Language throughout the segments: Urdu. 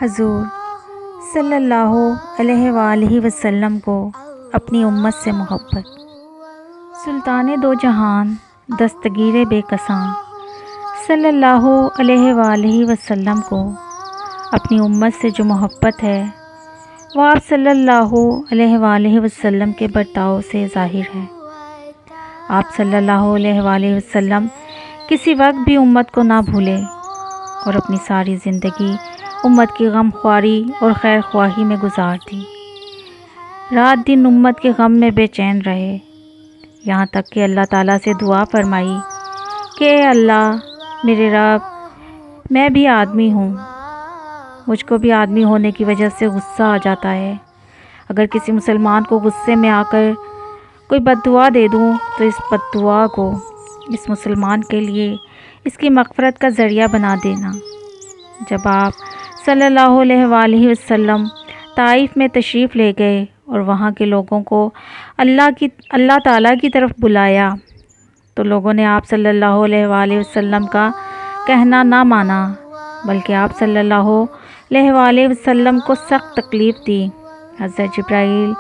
حضور صلی اللہ علیہ وآلہ وسلم کو اپنی امت سے محبت۔ سلطان دو جہان دستگیر بے کساں صلی اللہ علیہ وآلہ وسلم کو اپنی امت سے جو محبت ہے وہ آپ صلی اللہ علیہ وآلہ وسلم کے برتاؤ سے ظاہر ہے۔ آپ صلی اللہ علیہ وآلہ وسلم کسی وقت بھی امت کو نہ بھولے اور اپنی ساری زندگی امت کی غم خواری اور خیر خواہی میں گزار دی۔ رات دن امت کے غم میں بے چین رہے، یہاں تک کہ اللہ تعالیٰ سے دعا فرمائی کہ اے اللہ میرے رب، میں بھی آدمی ہوں، مجھ کو بھی آدمی ہونے کی وجہ سے غصہ آ جاتا ہے۔ اگر کسی مسلمان کو غصے میں آ کر کوئی بد دعا دے دوں تو اس بد دعا کو اس مسلمان کے لیے اس کی مغفرت کا ذریعہ بنا دینا۔ جب آپ صلی اللہ علیہ وآلہ وسلم طائف میں تشریف لے گئے اور وہاں کے لوگوں کو اللہ تعالیٰ کی طرف بلایا تو لوگوں نے آپ صلی اللہ علیہ وآلہ وسلم کا کہنا نہ مانا، بلکہ آپ صلی اللہ علیہ وآلہ وسلم کو سخت تکلیف دی۔ حضرت جبرائیل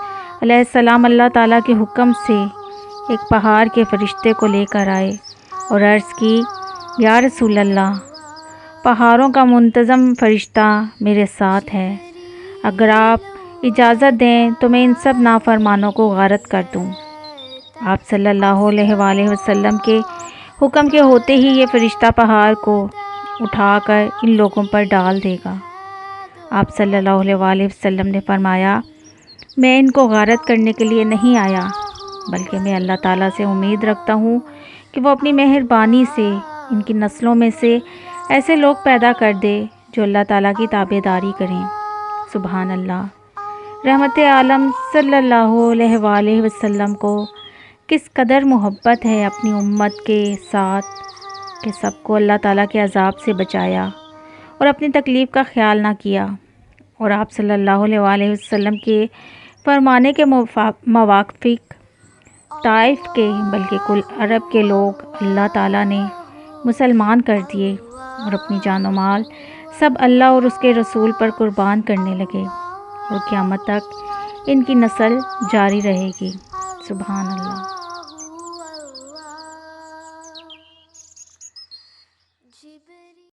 علیہ السلام اللہ تعالیٰ کے حکم سے ایک پہاڑ کے فرشتے کو لے کر آئے اور عرض کی، یا رسول اللہ، پہاڑوں کا منتظم فرشتہ میرے ساتھ ہے، اگر آپ اجازت دیں تو میں ان سب نافرمانوں کو غارت کر دوں۔ آپ صلی اللہ علیہ وآلہ وسلم کے حکم کے ہوتے ہی یہ فرشتہ پہاڑ کو اٹھا کر ان لوگوں پر ڈال دے گا۔ آپ صلی اللہ علیہ وآلہ وسلم نے فرمایا، میں ان کو غارت کرنے کے لیے نہیں آیا، بلکہ میں اللہ تعالیٰ سے امید رکھتا ہوں کہ وہ اپنی مہربانی سے ان کی نسلوں میں سے ایسے لوگ پیدا کر دے جو اللہ تعالیٰ کی تابع داری کریں۔ سبحان اللہ۔ رحمت عالم صلی اللہ علیہ وآلہ وسلم کو کس قدر محبت ہے اپنی امت کے ساتھ کہ سب کو اللہ تعالیٰ کے عذاب سے بچایا اور اپنی تکلیف کا خیال نہ کیا، اور آپ صلی اللہ علیہ وآلہ وسلم کے فرمانے کے موافق طائف کے بلکہ کل عرب کے لوگ اللہ تعالیٰ نے مسلمان کر دیے اور اپنی جان و مال سب اللہ اور اس کے رسول پر قربان کرنے لگے، اور قیامت تک ان کی نسل جاری رہے گی۔ سبحان اللہ۔